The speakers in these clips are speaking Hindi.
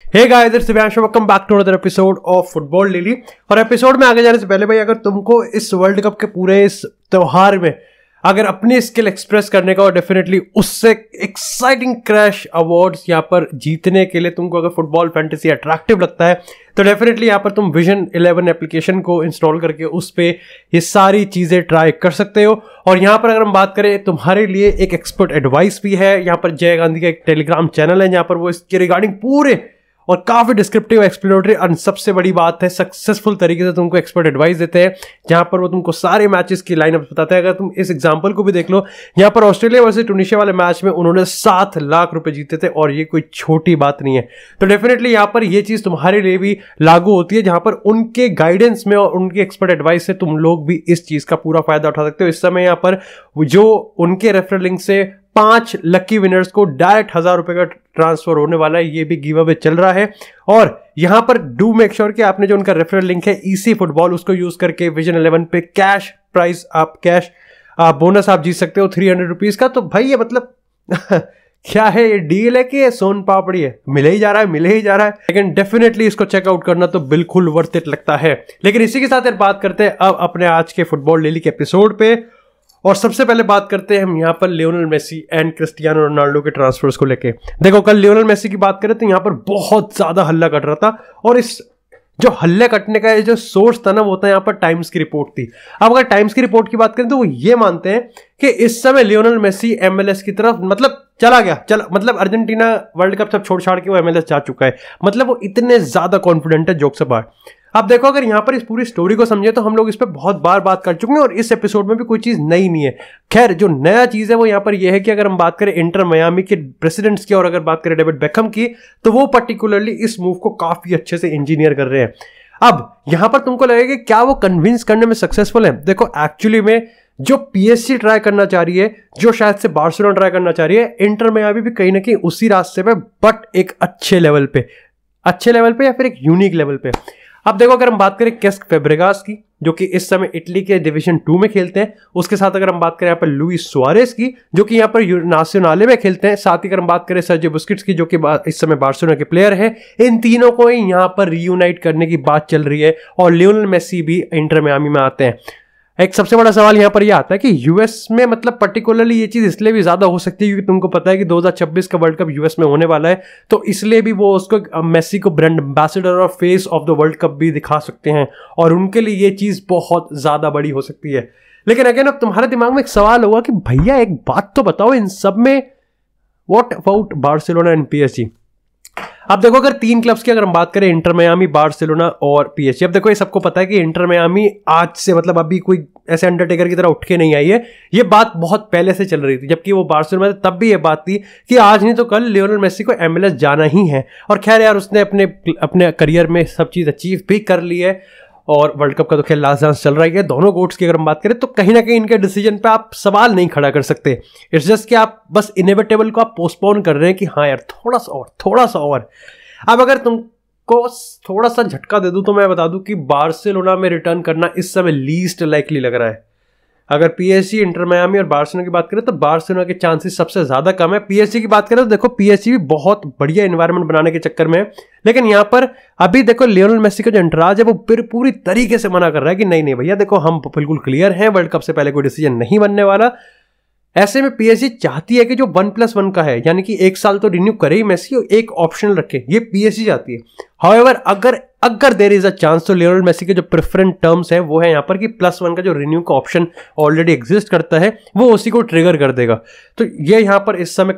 Hey guys, it's Divyansh, welcome back to another episode of football daily. और एपिसोड में आगे जाने से पहले भाई, अगर तुमको इस वर्ल्ड कप के पूरे इस त्योहार में अगर अपनी स्किल एक्सप्रेस करने का और डेफिनेटली उससे एक्साइटिंग क्रैश अवार्ड्स यहाँ पर जीतने के लिए तुमको अगर फुटबॉल फैंटेसी अट्रैक्टिव लगता है तो डेफिनेटली यहाँ पर तुम विजन 11 एप्लीकेशन को इंस्टॉल करके उस पर ये सारी चीज़ें ट्राई कर सकते हो। और यहाँ पर अगर हम बात करें तुम्हारे लिए एक एक्सपर्ट एडवाइस भी है। यहाँ पर जय गांधी का एक टेलीग्राम चैनल है जहाँ पर वो इसके रिगार्डिंग पूरे और काफी डिस्क्रिप्टिव एक्सप्लेनेटरी और सबसे बड़ी बात है सक्सेसफुल तरीके से तुमको एक्सपर्ट एडवाइस देते हैं जहां पर वो तुमको सारे मैचेस की लाइनअप बताते हैं। अगर तुम इस एग्जांपल को भी देख लो, यहाँ पर ऑस्ट्रेलिया वर्सेस ट्यूनीशिया वाले मैच में उन्होंने 7 लाख रुपए जीते थे और ये कोई छोटी बात नहीं है। तो डेफिनेटली यहाँ पर ये चीज तुम्हारे लिए भी लागू होती है जहां पर उनके गाइडेंस में और उनकी एक्सपर्ट एडवाइस से तुम लोग भी इस चीज का पूरा फायदा उठा सकते हो। इस समय यहाँ पर जो उनके रेफरल लिंक से 5 लकी विनर्स को डायरेक्ट 1000 रुपए का ट्रांसफर होने वाला है, ये भी गिव अवे चल रहा है। और यहां पर डू मेक श्योर कि आपने जो उनका रेफरल लिंक है इसी फुटबॉल, उसको यूज करके विजन 11 पे कैश प्राइस कैश बोनस आप जीत सकते हो 300 रुपीज का। तो भाई ये मतलब क्या है, ये डील है कि सोन पापड़ी है, मिले ही जा रहा है। लेकिन डेफिनेटली इसको चेकआउट करना तो बिल्कुल वर्थ इट लगता है। लेकिन इसी के साथ यार बात करते हैं अब अपने आज के फुटबॉल डेली के एपिसोड पे। और सबसे पहले बात करते हैं हम यहाँ पर Lionel Messi and Cristiano Ronaldo के ट्रांसफर्स को लेके। देखो, कल लियोनेल मेसी की बात करें तो यहाँ पर बहुत ज्यादा हल्ला कट रहा था और इस जो हल्ले कटने का जो सोर्स था ना वो था यहाँ पर टाइम्स की रिपोर्ट थी। अब अगर टाइम्स की रिपोर्ट की बात करें तो वो ये मानते हैं कि इस समय लियोनेल मेसी MLS की तरफ मतलब मतलब अर्जेंटीना वर्ल्ड कप सब छोड़ छाड़ के वो MLS जा चुका है। मतलब वो इतने ज्यादा कॉन्फिडेंट है जोक्स अपार्ट। अब देखो, अगर यहाँ पर इस पूरी स्टोरी को समझे तो हम लोग इस पर बहुत बार बात कर चुके हैं और इस एपिसोड में भी कोई चीज नई नहीं है। खैर, जो नया चीज है वो यहाँ पर यह है कि अगर हम बात करें इंटर मियामी के प्रेसिडेंट्स की और अगर बात करें डेविड बेकहम की, तो वो पर्टिकुलरली इस मूव को काफी अच्छे से इंजीनियर कर रहे हैं। अब यहां पर तुमको लगेगा कि क्या वो कन्विंस करने में सक्सेसफुल है। देखो, एक्चुअली में जो PSG ट्राई करना चाह रही है, जो शायद से बार्सिलोना ट्राई करना चाह रही है, इंटर मियामी भी कहीं ना कहीं उसी रास्ते पे, बट एक अच्छे लेवल पे या फिर एक यूनिक लेवल पे। अब देखो, अगर हम बात करें केस्क फेब्रेगास की जो कि इस समय इटली के डिवीजन 2 में खेलते हैं, उसके साथ अगर हम बात करें यहाँ पर लुइस सुआरेस की जो कि यहाँ पर नासियोनाले में खेलते हैं, साथ ही अगर हम बात करें सर्जियो बुस्केट्स की जो कि इस समय बार्सिलोना के प्लेयर हैं, इन तीनों को ही यहाँ पर रीयूनाइट करने की बात चल रही है और लियोनेल मेसी भी इंटर मियामी में आते हैं। एक सबसे बड़ा सवाल यहाँ पर यह आता है कि यूएस में मतलब पर्टिकुलरली ये चीज इसलिए भी ज्यादा हो सकती है क्योंकि तुमको पता है कि 2026 का वर्ल्ड कप यूएस में होने वाला है, तो इसलिए भी वो उसको मेसी को ब्रांड एम्बेसडर और face of the world cup भी दिखा सकते हैं और उनके लिए ये चीज बहुत ज्यादा बड़ी हो सकती है। लेकिन अगेन अब तुम्हारे दिमाग में एक सवाल होगा कि भैया एक बात तो बताओ, इन सब में what about Barcelona and PSG। अब देखो, अगर 3 क्लब्स की अगर हम बात करें, इंटर मियामी, बार्सिलोना और PSG। अब देखो, ये सबको पता है कि इंटर मियामी आज से मतलब अभी कोई ऐसे अंडरटेकर की तरह उठ के नहीं आई है, ये बात बहुत पहले से चल रही थी। जबकि वो बार्सिलोना में तब भी ये बात थी कि आज नहीं तो कल लियोनेल मेसी को MLS जाना ही है। और खैर यार, उसने अपने करियर में सब चीज अचीव भी कर ली है और वर्ल्ड कप का तो खेल लास्ट डांस चल रहा है। दोनों गोट्स की अगर हम बात करें तो कहीं ना कहीं इनके डिसीजन पे आप सवाल नहीं खड़ा कर सकते। इट्स जस्ट कि आप बस इनएविटेबल को आप पोस्टपोन कर रहे हैं कि हाँ यार थोड़ा सा और। अब अगर तुमको थोड़ा सा झटका दे दूं तो मैं बता दूं कि बार्सिलोना में रिटर्न करना इस समय लीस्ट लाइकली लग रहा है। अगर PSG, इंटर मियामी और बार्सिलोना की बात करें तो बार्सिलोना के चांसेस सबसे ज्यादा कम है। PSG की बात करें तो देखो, PSG भी बहुत बढ़िया एनवायरनमेंट बनाने के चक्कर में है, लेकिन यहां पर अभी देखो लियोनेल मेसी का जो इंटराज है वो पूरी तरीके से मना कर रहा है कि नहीं भैया देखो, हम बिल्कुल क्लियर हैं, वर्ल्ड कप से पहले कोई डिसीजन नहीं बनने वाला। ऐसे में PSG चाहती है कि जो 1+1 का है, यानी कि 1 साल तो रिन्यू करे ही मेसी और एक ऑप्शनल रखे, ये PSG चाहती है। हाउएवर अगर देयर इज अ चांस तो लियोनेल मेसी के जो प्रेफरेंट टर्म्स है वो है यहाँ पर कि +1 का जो रिन्यू का ऑप्शन ऑलरेडी एग्जिस्ट करता है वो उसी को ट्रिगर कर देगा। तो ये यहाँ पर इस समय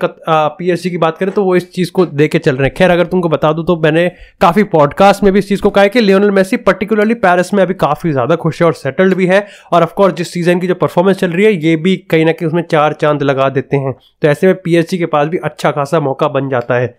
PSG की बात करें तो वो इस चीज को देके चल रहे हैं। खैर, अगर तुमको बता दूं तो मैंने काफी पॉडकास्ट में भी इस चीज को कहा है कि लियोनेल मेसी पर्टिकुलरली पेरिस में अभी काफी ज्यादा खुश है और सेटल्ड भी है, और ऑफकोर्स जिस सीजन की जो परफॉर्मेंस चल रही है ये भी कहीं ना कहीं उसमें 4 चांद लगा देते हैं। तो ऐसे में PSG के पास भी अच्छा खासा मौका बन जाता है।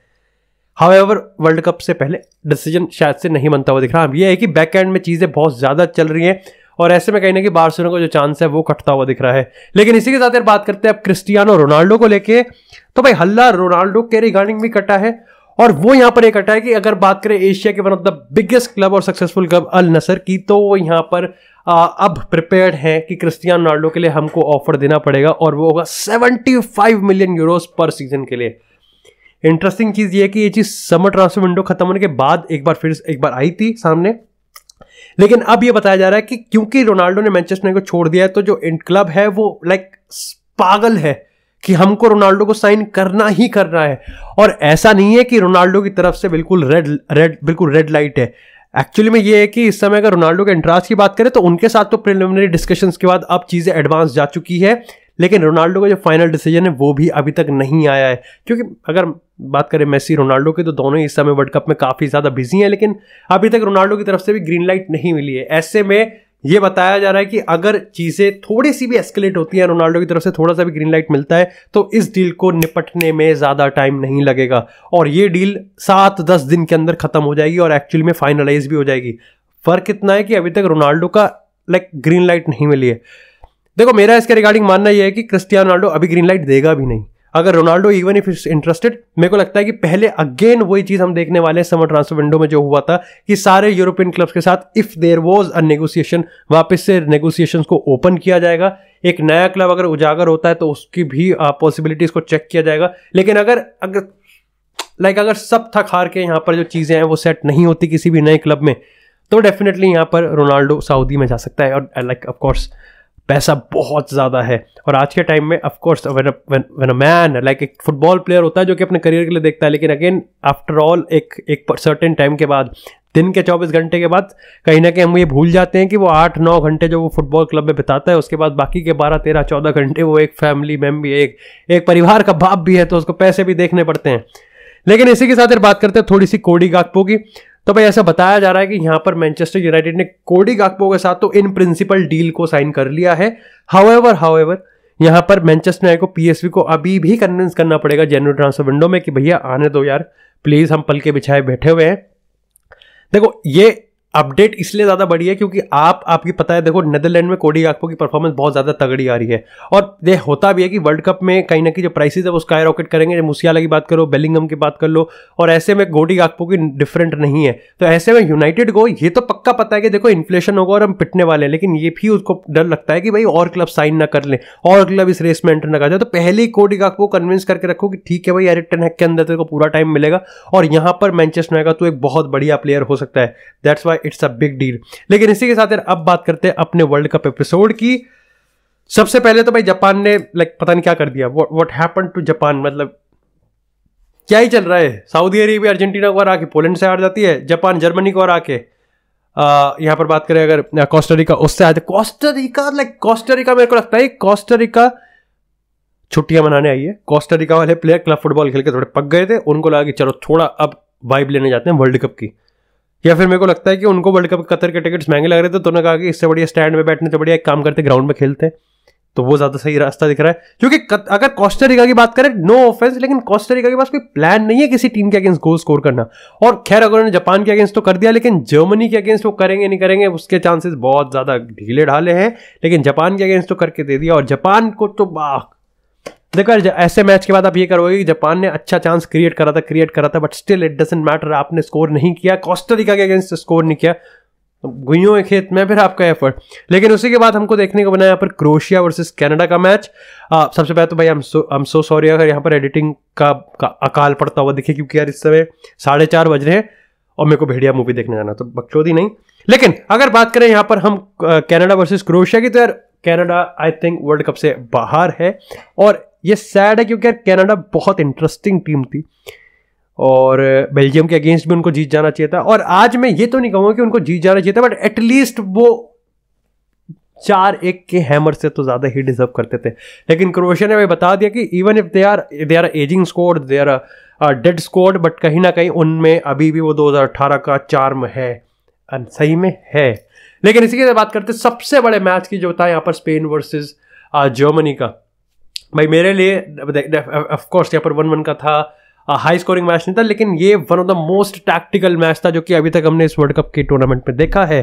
हाउएवर वर्ल्ड कप से पहले डिसीजन शायद से नहीं बनता हुआ दिख रहा। अब ये है कि बैक एंड में चीजें बहुत ज्यादा चल रही हैं और ऐसे में कहीं ना कहीं बार्सिलोना का जो चांस है वो कटता हुआ दिख रहा है। लेकिन इसी के साथ यार बात करते हैं अब क्रिस्टियानो रोनाल्डो को लेके। तो भाई हल्ला रोनाल्डो के रिगार्डिंग भी कटा है और वो यहां पर एक कटा है कि अगर बात करें एशिया के one of the biggest club और सक्सेसफुल क्लब अल नसर की, तो वो यहां पर अब प्रिपेयर्ड है कि क्रिस्टियानो रोनाल्डो के लिए हमको ऑफर देना पड़ेगा और वो होगा 75 मिलियन यूरोस पर सीजन के लिए। इंटरेस्टिंग चीज़ ये है कि ये चीज़ समर ट्रांसफर विंडो खत्म होने के बाद एक बार आई थी सामने, लेकिन अब ये बताया जा रहा है कि क्योंकि रोनाल्डो ने मैनचेस्टर यूनाइटेड को छोड़ दिया है तो जो क्लब है वो लाइक पागल है कि हमको रोनाल्डो को साइन करना ही करना है। और ऐसा नहीं है कि रोनाल्डो की तरफ से बिल्कुल रेड लाइट है। एक्चुअली में ये है कि इस समय अगर रोनाल्डो के इंटरेस्ट की बात करें तो उनके साथ तो प्रिलिमिनरी डिस्कशंस के बाद अब चीज़ें एडवांस जा चुकी है, लेकिन रोनाल्डो का जो फाइनल डिसीजन है वो भी अभी तक नहीं आया है। क्योंकि अगर बात करें मेसी रोनाल्डो की तो दोनों ही इस समय वर्ल्ड कप में काफ़ी ज़्यादा बिजी हैं, लेकिन अभी तक रोनाल्डो की तरफ से भी ग्रीन लाइट नहीं मिली है। ऐसे में ये बताया जा रहा है कि अगर चीज़ें थोड़ी सी भी एस्केलेट होती हैं, रोनाल्डो की तरफ से थोड़ा सा भी ग्रीन लाइट मिलता है, तो इस डील को निपटने में ज़्यादा टाइम नहीं लगेगा और ये डील 7-10 दिन के अंदर खत्म हो जाएगी और एक्चुअली में फाइनलाइज भी हो जाएगी। फर्क इतना है कि अभी तक रोनाल्डो का ग्रीन लाइट नहीं मिली है। देखो, मेरा इसके रिगार्डिंग मानना यह है कि क्रिस्टियानो रोनाल्डो अभी ग्रीन लाइट देगा भी नहीं। अगर Ronaldo even if is interested, मेरे को लगता है कि पहले अगेन वही चीज हम देखने वाले हैं समर ट्रांसफर विंडो में जो हुआ था कि सारे यूरोपियन क्लब्स के साथ if there was a negotiation, वापस से नेगोशिएशंस को ओपन किया जाएगा। एक नया क्लब अगर उजागर होता है तो उसकी भी पॉसिबिलिटीज को चेक किया जाएगा। लेकिन अगर सब थक हार के यहाँ पर जो चीजें हैं वो सेट नहीं होती किसी भी नए क्लब में, तो डेफिनेटली यहाँ पर रोनाल्डो सऊदी में जा सकता है। और ऑफ कोर्स पैसा बहुत ज़्यादा है और आज के टाइम में of course when a man एक फुटबॉल प्लेयर होता है जो कि अपने करियर के लिए देखता है, लेकिन अगेन आफ्टर ऑल एक सर्टेन टाइम के बाद, दिन के 24 घंटे के बाद कहीं ना कहीं हम ये भूल जाते हैं कि वो 8-9 घंटे जो वो फुटबॉल क्लब में बिताता है, उसके बाद बाकी के 12-13-14 घंटे वो एक फैमिली मैन भी, एक परिवार का बाप भी है, तो उसको पैसे भी देखने पड़ते हैं। लेकिन इसी के साथ बात करते हैं थोड़ी सी कोडी गाक्पो की। तो भाई ऐसा बताया जा रहा है कि यहां पर मैनचेस्टर यूनाइटेड ने कोडी गाक्पो के साथ तो इन प्रिंसिपल डील को साइन कर लिया है। हाउएवर यहां पर मैनचेस्टर यूनाइटेड को पीएसवी को अभी भी कन्विंस करना पड़ेगा जनवरी ट्रांसफर विंडो में कि भैया आने दो यार, प्लीज, हम पल के बिछाए बैठे हुए हैं। देखो, ये अपडेट इसलिए ज्यादा बड़ी है क्योंकि आपकी पता है, देखो नेदरलैंड में कोडी गाक्पो की परफॉर्मेंस बहुत ज्यादा तगड़ी आ रही है और ये होता भी है कि वर्ल्ड कप में कहीं ना कहीं जो प्राइसेस है वो स्काई रॉकेट करेंगे। मूसियाला की बात करो, बेलिंगम की बात कर लो, और ऐसे में कोडी गाक्पो की डिफरेंट नहीं है। तो ऐसे में यूनाइटेड को ये तो पक्का पता है कि देखो इन्फ्लेशन होगा और हम पिटने वाले हैं, लेकिन ये भी उसको डर लगता है कि भाई और क्लब साइन ना कर ले, और क्लब इस रेस में एंटर ना कर जाए। तो पहले ही कोडी गाक्पो को कन्विंस करके रखो कि ठीक है भाई, एरिक टेन हैग के अंदर तेरे को पूरा टाइम मिलेगा और यहाँ पर मैनचेस्टर यूनाइटेड का तो एक बहुत बढ़िया प्लेयर हो सकता है। That's why it's a big deal. लेकिन इसी के साथ अब बात करते हैं अपने वर्ल्ड कप एपिसोड की। सबसे पहले तो भाई जापान ने पता नहीं क्या कर दिया। व्हाट हैपेंड टू जापान, मतलब क्या ही चल रहा है। सऊदी अरेबिया अर्जेंटीना को हरा के पोलैंड से हार जाती है, जापान जर्मनी को हरा के यहां पर बात करें अगर कोस्टारिका उससे आते, कोस्टारिका मेरे को लगता है कोस्टारिका छुट्टियां मनाने आई है। कोस्टारिका वाले प्लेयर क्लब फुटबॉल खेल के थोड़े पक गए थे, उनको लगा कि चलो थोड़ा अब वाइब लेने जाते हैं वर्ल्ड कप की। या फिर मेरे को लगता है कि उनको वर्ल्ड कप कतर के टिकट्स महंगे लग रहे थे, तो उन्होंने कहा कि इससे बढ़िया स्टैंड में बैठने से बढ़िया एक काम करते ग्राउंड में खेलते हैं, तो वो ज्यादा सही रास्ता दिख रहा है। क्योंकि अगर कोस्टारिका की बात करें, नो ऑफेंस, लेकिन कोस्टारिका के पास कोई प्लान नहीं है किसी टीम के अगेंस्ट गोल स्कोर करना। और खैर अगर उन्होंने जापान के अगेंस्ट तो कर दिया, लेकिन जर्मनी के अगेंस्ट वो करेंगे नहीं करेंगे उसके चांसेस बहुत ज्यादा ढीले ढाले हैं। लेकिन जापान के अगेंस्ट तो करके दे दिया, और जापान को तो देखो ऐसे मैच के बाद आप ये करोगे कि जापान ने अच्छा चांस क्रिएट करा था, but still it doesn't matter, आपने स्कोर नहीं किया, कोस्टारिका के अगेंस्ट स्कोर नहीं किया, गुइयों के खेत में फिर आपका एफर्ट। लेकिन उसी के बाद हमको देखने को बना यहाँ पर क्रोएशिया वर्सेस कनाडा का मैच। सबसे पहले तो भाई आई एम सो सॉरी अगर यहाँ पर एडिटिंग का अकाल पड़ता हुआ दिखे, क्योंकि यार इस समय 4:30 बज रहे हैं और मेरे को भेड़िया मूवी देखने जाना, तो बकचोदी नहीं। लेकिन अगर बात करें यहाँ पर हम कनाडा वर्सेस क्रोएशिया की, तो यार Canada I think world cup से बाहर है और ये सैड है, क्योंकि यार कनाडा बहुत इंटरेस्टिंग टीम थी और बेल्जियम के अगेंस्ट भी उनको जीत जाना चाहिए था। और आज मैं ये तो नहीं कहूँगा कि उनको जीत जाना चाहिए था, बट एटलीस्ट वो 4-1 के हैमर से तो ज्यादा ही डिजर्व करते थे। लेकिन क्रोएशिया ने बता दिया कि even if they are aging squad, they are dead squad, but कहीं ना कहीं उनमें अभी भी वो 2018 का चार्म है, सही में है। लेकिन इसी के बात करते सबसे बड़े मैच की जो था यहाँ पर स्पेन वर्सेस जर्मनी का। भाई मेरे लिए ऑफ कोर्स यहाँ पर 1-1 का था, हाई स्कोरिंग मैच नहीं था, लेकिन ये one of the most tactical match था जो कि अभी तक हमने इस वर्ल्ड कप के टूर्नामेंट में देखा है।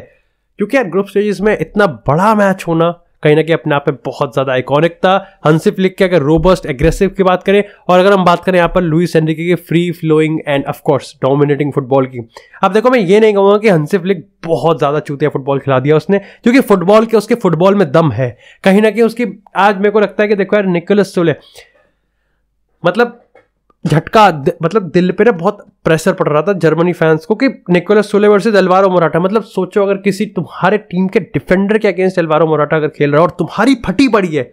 क्योंकि यार ग्रुप स्टेजेस में इतना बड़ा मैच होना कहीं ना कहीं अपने आप में बहुत ज्यादा आइकॉनिक था। हंसी फ्लिक के अगर रोबस्ट एग्रेसिव की बात करें, और अगर हम बात करें यहाँ पर लुइस एनरिके के free flowing and of course dominating football की। अब देखो मैं ये नहीं कहूँगा कि हंसी फ्लिक बहुत ज्यादा चूतिया फुटबॉल खिला दिया उसने, क्योंकि उसके फुटबॉल में दम है कहीं ना कहीं उसकी। आज मेरे को लगता है कि देखो यार निकोलस सोले, मतलब झटका, मतलब दिल पे ना बहुत प्रेशर पड़ रहा था जर्मनी फैंस को कि निकोलस सोले वर्सेस अल्वारो मोराटा। मतलब सोचो अगर किसी तुम्हारे टीम के डिफेंडर के अगेंस्ट अल्वारो मोराटा अगर खेल रहा है और तुम्हारी फटी पड़ी है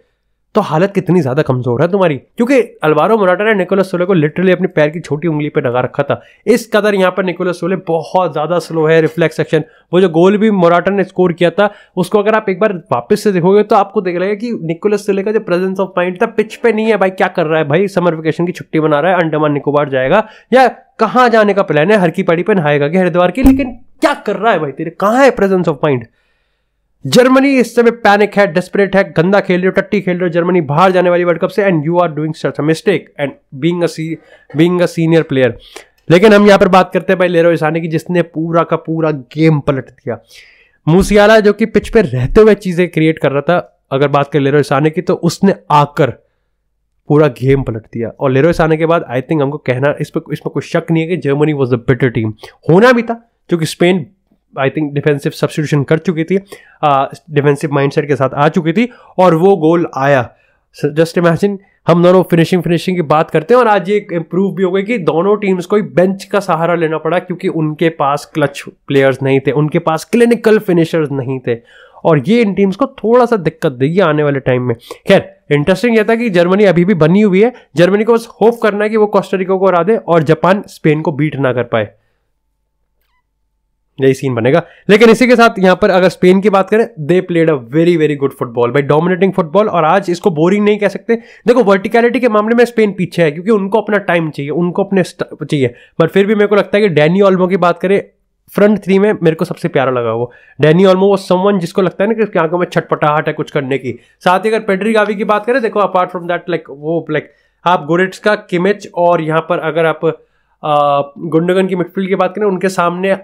तो हालत कितनी ज्यादा कमजोर है तुम्हारी, क्योंकि अल्वारो मोराटा ने निकोलस सोले को लिटरली अपनी पैर की छोटी उंगली पे लगा रखा था। इस कदर यहाँ पर निकोलस सोले बहुत ज्यादा स्लो है, रिफ्लेक्स एक्शन। वो जो गोल भी मोराटा ने स्कोर किया था उसको अगर आप एक बार वापस से देखोगे तो आपको देख लगेगा कि निकोलस सोले का जो प्रेजेंस ऑफ माइंड था, पिच पे नहीं है भाई, क्या कर रहा है भाई, समर वेकेशन की छुट्टी बना रहा है, अंडमान निकोबार जाएगा या कहाँ जाने का प्लान है, हर की पड़ी पे नहाएगा कि हरिद्वार की, लेकिन क्या कर रहा है भाई, तेरे कहाँ है प्रेजेंस ऑफ माइंड। जर्मनी इस समय पैनिक है, डेस्परेट है, गंदा खेल रहे हो, टट्टी खेल रहे हो, जर्मनी बाहर जाने वाली वर्ल्ड कप से, and you are doing such a mistake and being a senior player. लेकिन हम यहां पर बात करते हैं भाई लेरोय साने की, जिसने पूरा का पूरा गेम पलट दिया। मूसियाला जो कि पिच पे रहते हुए चीजें क्रिएट कर रहा था, अगर बात करें लेरोय साने की, तो उसने आकर पूरा गेम पलट दिया। और लेरोय साने के बाद आई थिंक हमको कहना इसमें कोई शक नहीं है कि Germany was the better team. होना भी था क्योंकि Spain I think defensive substitution कर चुकी थी, डिफेंसिव माइंडसेट के साथ आ चुकी थी और वो गोल आया। जस्ट इमेजिन, हम दोनों फिनिशिंग की बात करते हैं और आज ये इंप्रूव भी हो गई कि दोनों टीम्स को बेंच का सहारा लेना पड़ा क्योंकि उनके पास क्लच प्लेयर्स नहीं थे, उनके पास क्लिनिकल फिनिशर्स नहीं थे, और ये इन टीम्स को थोड़ा सा दिक्कत देगी आने वाले टाइम में। खैर इंटरेस्टिंग यह था कि जर्मनी अभी भी बनी हुई है, जर्मनी को बस होप करना है कि वो कोस्टा रिका को हरा दे और जापान स्पेन को बीट ना कर पाए, यही सीन बनेगा। लेकिन इसी के साथ यहां पर अगर स्पेन की बात करें, they played a very very good football भाई, डोमिनेटिंग फुटबॉल, और आज इसको बोरिंग नहीं कह सकते। देखो वर्टिकलिटी के मामले में स्पेन पीछे है क्योंकि उनको अपना टाइम चाहिए, उनको अपने चाहिए, बट फिर भी मेरे को लगता है कि डैनी ओल्मो की बात करें, फ्रंट थ्री में मेरे को सबसे प्यारा लगा वो डैनी ओल्मो, वो समवन जिसको लगता है ना कि उसकी आंखों में छटपटाहट है कुछ करने की। साथ ही अगर पेड्री गावी की बात करें, देखो अपार्ट फ्रॉम दैट लाइक आप गोरेट्स्का, किमिच, और यहाँ पर अगर आप गुंडोगन की मिडफील्ड की बात करें, उनके सामने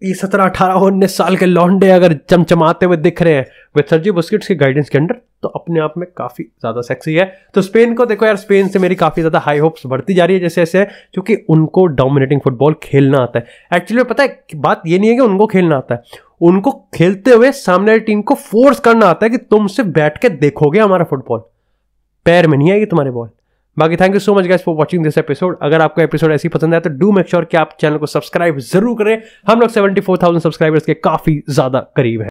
ये 17, 18, 19 साल के लौंडे अगर चमचमाते हुए दिख रहे हैं विद सर्जी बुस्केट्स के गाइडेंस के अंडर, तो अपने आप में काफी ज्यादा सेक्सी है। तो स्पेन को देखो यार, स्पेन से मेरी काफी ज्यादा हाई होप्स बढ़ती जा रही है जैसे जैसे, क्योंकि उनको डोमिनेटिंग फुटबॉल खेलना आता है। एक्चुअली पता है बात ये नहीं है कि उनको खेलना आता है, उनको खेलते हुए सामने वाली टीम को फोर्स करना आता है कि तुम सिर्फ बैठ के देखोगे हमारा फुटबॉल, पैर में नहीं आएगी तुम्हारे बॉल। बाकी thank you so much guys for watching this episode. अगर आपको एपिसोड ऐसी पसंद आया तो डू मेक श्योर कि आप चैनल को सब्सक्राइब जरूर करें। हम लोग 74,000 सब्सक्राइबर्स के काफी ज्यादा करीब है।